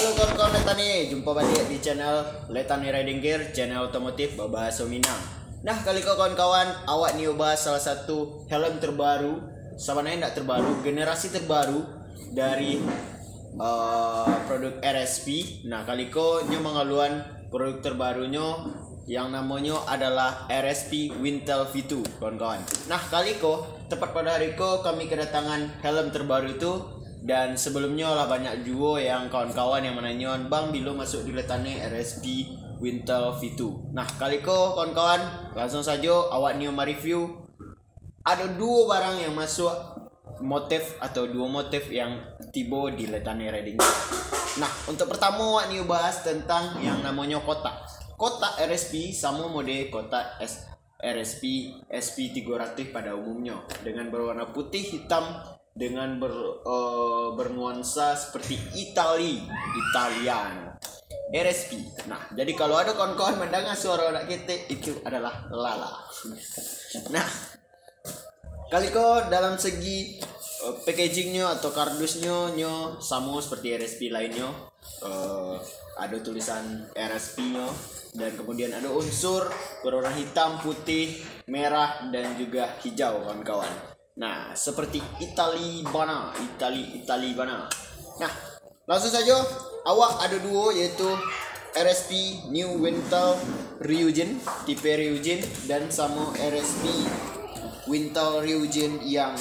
Halo kawan-kawan Letani, jumpa balik di channel Letani Riding Gear, channel otomotif Babas Minang. Nah, kali kau kawan-kawan, awak ni bahas salah satu helm terbaru, sebenarnya tidak terbaru, generasi terbaru dari produk RSP. Nah, kali kau nyo mengaluan produk terbarunya yang namanya adalah RSP Wintel V2, kawan-kawan. Nah, kali kau tepat pada hari kau kami kedatangan helm terbaru itu. Dan sebelumnya lah banyak juga yang kawan-kawan yang menanyakan, bang bila masuk di Letani RSP Wintel V2. Nah, kali ko kawan-kawan langsung saja awak ni review. Ada dua barang yang masuk motif atau dua motif yang tiba di Letani Riding. Nah, untuk pertama awak ni bahas tentang yang namanya kotak. Kotak RSP sama model kotak RSP SP300 pada umumnya dengan berwarna putih hitam dengan bernuansa seperti Italian RSP. Nah, jadi kalau ada kawan-kawan mendengar suara anak ketek, itu adalah Lala. Nah, kali ko dalam segi packagingnya atau kardusnya nyo sama seperti RSP lainnya. Ada tulisan RSP-nya dan kemudian ada unsur berwarna hitam, putih, merah dan juga hijau kawan-kawan. Nah, seperti Italibana. Nah, langsung saja awak ada dua, yaitu RSP New Wintel Ryujin tipe Ryujin dan sama RSP Wintel Ryujin yang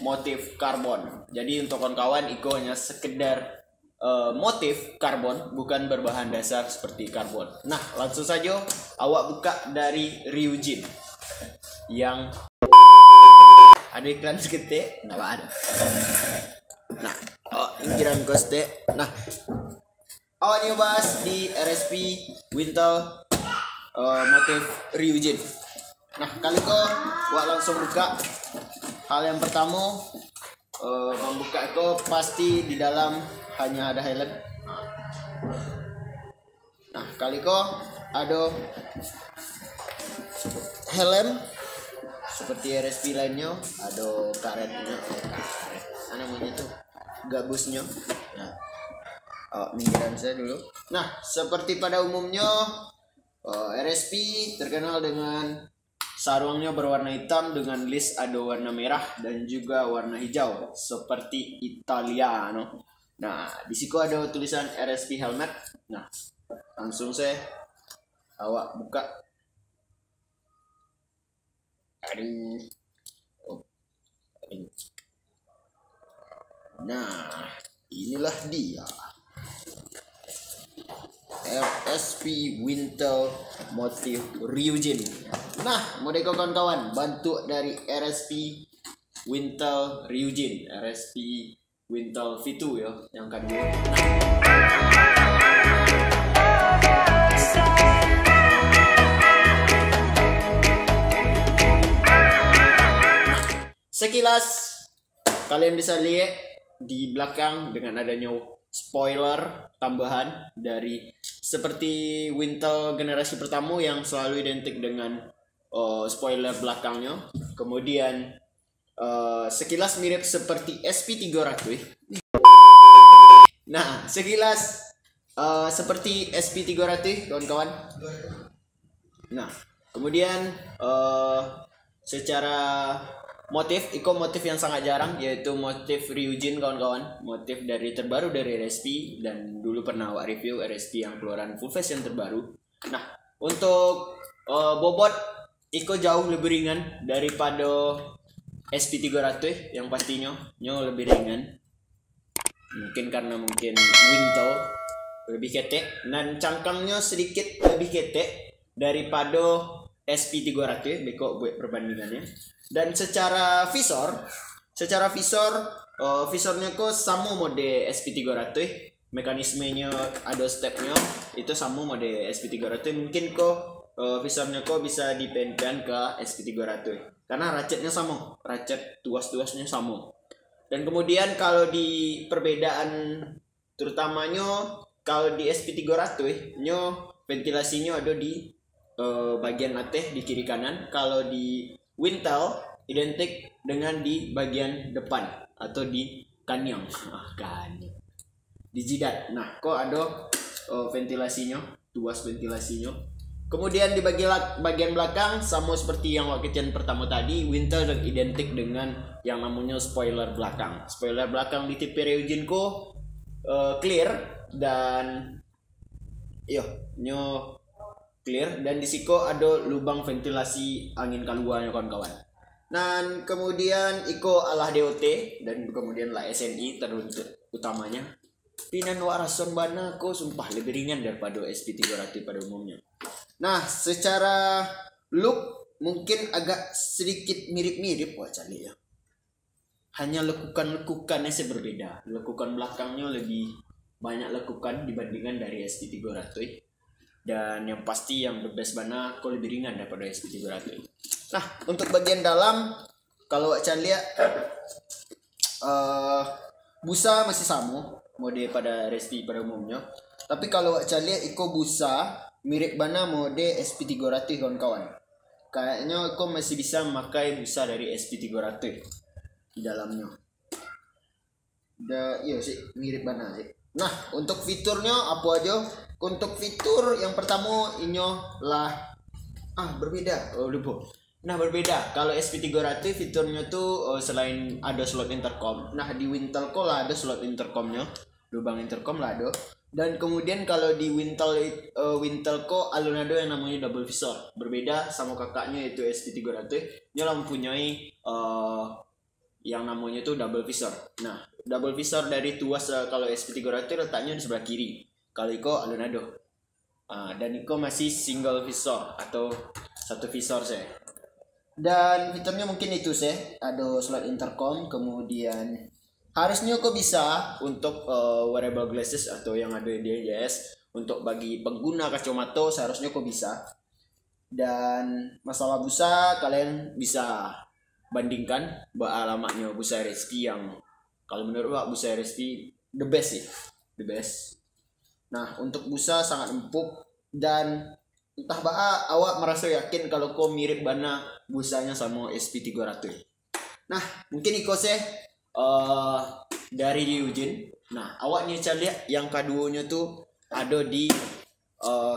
motif karbon. Jadi untuk kawan-kawan itu hanya sekedar motif karbon, bukan berbahan dasar seperti karbon. Nah, langsung saja awak buka dari Ryujin yang ada iklan seketik, nggak ada. Nah, inggiran koste. Nah, awak ni bahas di RSP Wintel motif Ryujin. Nah, kali ko awak langsung buka. Hal yang pertama, membuka itu pasti di dalam hanya ada helm. Nah, kali ko ada helm seperti RSP lainnya, ada karetnya, apa namanya itu, gabusnya. Nah, minggiran saya dulu. Nah, seperti pada umumnya RSP terkenal dengan sarungnya berwarna hitam dengan list ada warna merah dan juga warna hijau seperti Italiano. Nah, di situ ada tulisan RSP helmet. Nah, langsung saya awak buka. Nah, inilah dia RSP Wintel motif Ryujin. Nah, model kawan-kawan bentuk dari RSP Wintel Ryujin, RSP Wintel V2 ya, yang kedua. Sekilas kalian bisa lihat di belakang dengan adanya spoiler tambahan dari seperti Wintel generasi pertama yang selalu identik dengan spoiler belakangnya. Kemudian sekilas mirip seperti SP300. Nah, sekilas seperti SP300 kawan-kawan. Nah, kemudian secara motif yang sangat jarang, yaitu motif Ryujin kawan-kawan, motif dari terbaru dari RSP, dan dulu pernah awak review RSP yang keluaran full face yang terbaru. Nah, untuk bobot Iko jauh lebih ringan daripada SP300 yang pastinya lebih ringan. Mungkin karena Wintel lebih ketek dan cangkangnya sedikit lebih ketek daripada SP300, beko buat perbandingannya. Dan secara visor visornya kok sama mode SP300, mekanismenya ada stepnya itu sama mode SP300. Mungkin kok visornya kok bisa dipinkan ke SP300 karena ratchetnya sama, ratchet tuas-tuasnya sama. Dan kemudian kalau di perbedaan terutamanya kalau di SP300 ventilasinya ada di bagian atas di kiri kanan. Kalau di Wintel identik dengan di bagian depan atau di kanyang. di jidat. Nah, kok ada ventilasinya, tuas ventilasinya. Kemudian di bagian belakang sama seperti yang waktu pertama tadi, Winter identik dengan yang namanya spoiler belakang. Spoiler belakang di tipe Ryujin ko clear dan clear, dan di siko ada lubang ventilasi angin keluarnya kawan-kawan. Dan kemudian iko alah DOT dan kemudian lah SNI teruntut utamanya. Pinan warason bana ko sumpah lebih ringan daripada SP300 pada umumnya. Nah, secara look mungkin agak sedikit mirip-mirip Cali ya. Hanya lekukan-lekukannya sih berbeda. Lekukan belakangnya lebih banyak lekukan dibandingkan dari SP300. Dan yang pasti yang the best bana ko lebih ringan daripada SP300. Nah, untuk bagian dalam kalau Cali lihat busa masih sama mode pada SP pada umumnya. Tapi kalau Cali lihat iko busa mirip bana mode SP300 kawan-kawan. Kayaknya aku masih bisa memakai busa dari SP300 di dalamnya. Iya sih mirip bana sih. Nah, untuk fiturnya apa aja? Untuk fitur yang pertama inyo lah berbeda. Nah, berbeda. Kalau SP300 fiturnya tuh selain ada slot intercom. Nah, di Wintel ko lah ada slot intercomnya. Lubang intercom lah ada. Dan kemudian kalau di Wintel ko alunado yang namanya double visor. Berbeda sama kakaknya yaitu SP300. Dia mempunyai yang namanya tuh double visor. Nah, double visor dari tuas kalau SP300 letaknya di sebelah kiri. Kalau iko alunado. Dan iko masih single visor atau satu visor saya. Dan fiturnya mungkin itu sih. Ada slot intercom, kemudian harusnya kok bisa untuk wearable glasses atau yang ada di DJS. Untuk bagi pengguna kacamata seharusnya kok bisa. Dan masalah busa kalian bisa bandingkan alamatnya busa RSP yang kalau menurut busa RSP the best sih, the best. Nah, untuk busa sangat empuk dan entah awak merasa yakin kalau kau mirip bana busanya sama SP300. Nah, mungkin iko sih dari Ryujin. Nah, awaknya cari lihat yang keduanya tuh ada di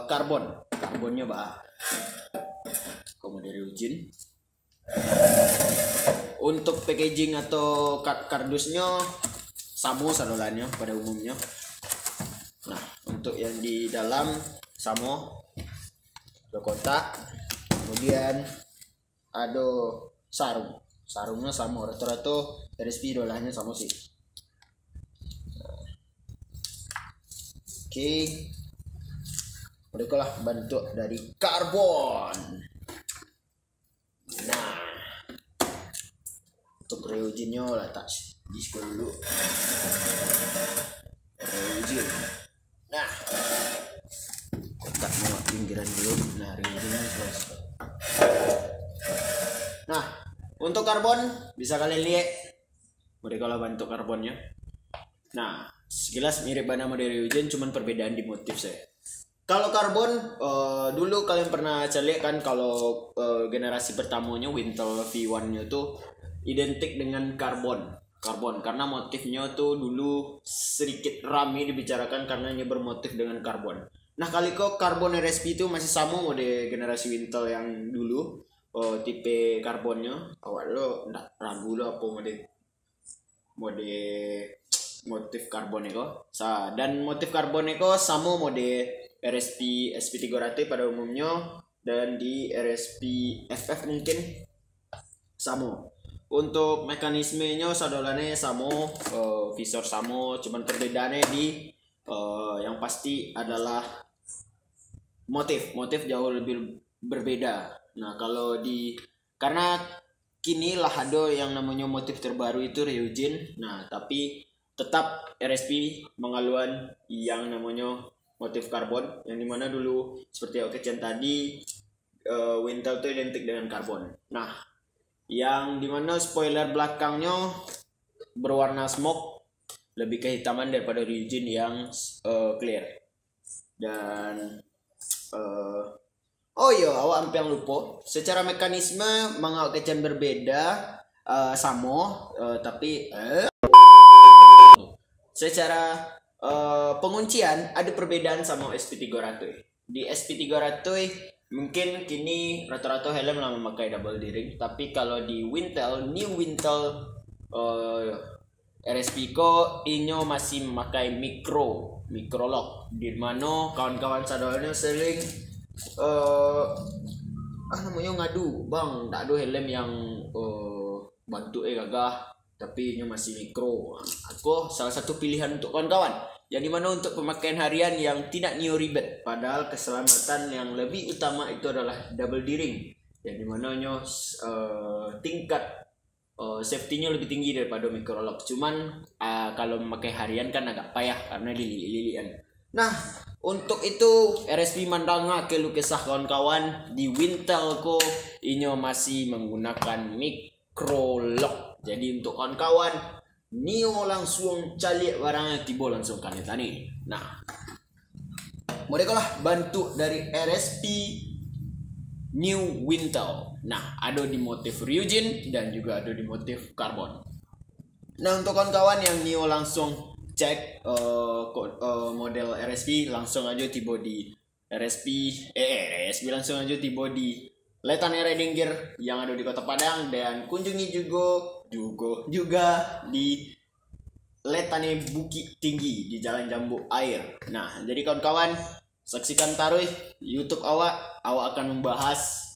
karbonnya Kamu dari Ryujin. Untuk packaging atau kardusnya sama sadolannya pada umumnya. Nah, untuk yang di dalam sama ada kotak, kemudian ada sarungnya sama, rata-rata dari spidolanya sama sih. Oke, mereka lah bentuk dari karbon. Nah, untuk Ryujinnya letak di dulu. Ryujin. Nah, kotaknya pinggiran dulu. Nah, Ryujinnya selesai. Nah, untuk karbon bisa kalian lihat mereka lah bentuk karbonnya. Nah, sekilas mirip bana model Ryujin, cuman perbedaan di motif saya. Kalau karbon dulu kalian pernah lihat kan kalau generasi pertamanya Wintel V1-nya tuh identik dengan karbon karena motifnya tuh dulu sedikit ramai dibicarakan karena dia bermotif dengan karbon. Nah, kali kok karbon RSP itu masih sama mode generasi Wintel yang dulu tipe karbonnya. Awak lo ndak ragu lo apa mode motif karbon itu. Dan motif karbon itu sama mode RSP SP300 pada umumnya, dan di RSP FF mungkin sama. Untuk mekanismenya sadolannya sama, visor sama, cuman perbedaannya di yang pasti adalah motif jauh lebih berbeda. Nah, kalau karena kini lah ada yang namanya motif terbaru itu Ryujin. Nah, tapi tetap RSP mengaluan yang namanya motif karbon, yang dimana dulu seperti yang tadi Wintel itu identik dengan karbon. Nah, yang dimana spoiler belakangnya berwarna smoke, lebih kehitaman daripada Ryujin yang clear. Dan oh iya, awak hampir lupa. Secara mekanisme mangau kecen berbeda, sama, tapi secara penguncian ada perbedaan sama SP300. Di SP300 mungkin kini rata-rata helm lah memakai double D-ring, tapi kalau di new Wintel RSP ko inyo masih memakai micro lock, di mana kawan-kawan saudara sering namanya ngadu, bang tak ada helm yang bantu gagah tapi inyo masih micro. Aku salah satu pilihan untuk kawan-kawan yang dimana untuk pemakaian harian yang tidak neo ribet, padahal keselamatan yang lebih utama itu adalah double D-ring, yang dimana tingkat safety-nya lebih tinggi daripada micro lock. Cuman kalau memakai harian kan agak payah karena lili-lilian. Nah, untuk itu RSP mandanga keluh kesah kawan-kawan di Wintel ko inyo masih menggunakan micro lock. Jadi untuk kawan-kawan Neo langsung calik barangnya tiba langsung kan tani. Nah, mereka lah bantu dari RSP New Wintel. Nah, ada di motif Ryujin dan juga ada di motif Carbon. Nah, untuk kawan-kawan yang Neo langsung cek model RSP, langsung aja tiba di RSP langsung aja tiba di Letane Riding Gear yang ada di Kota Padang, dan kunjungi juga di Letane Bukit Tinggi di Jalan Jambu Air. Nah, jadi kawan-kawan saksikan taruh YouTube awak akan membahas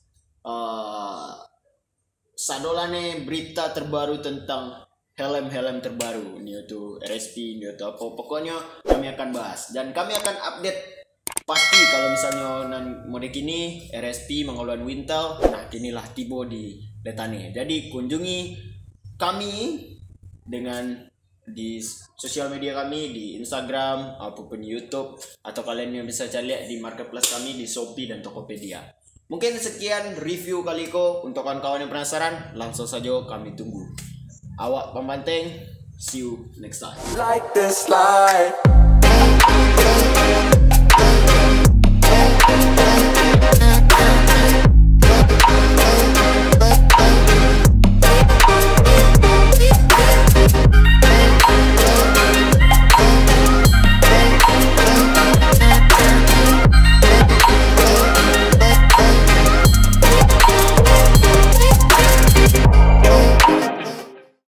sadolane berita terbaru tentang helm terbaru ini itu RSP ini itu apa, pokoknya kami akan bahas dan kami akan update. Pasti kalau misalnya mode kini RSP mengeluarkan Wintel, nah kinilah tiba di Letane. Jadi kunjungi kami dengan di sosial media kami di Instagram ataupun YouTube, atau kalian yang bisa cari di marketplace kami di Shopee dan Tokopedia. Mungkin sekian review kaliko. Untuk kawan-kawan yang penasaran, langsung saja kami tunggu. Awak pembanteng, see you next time. Like this life.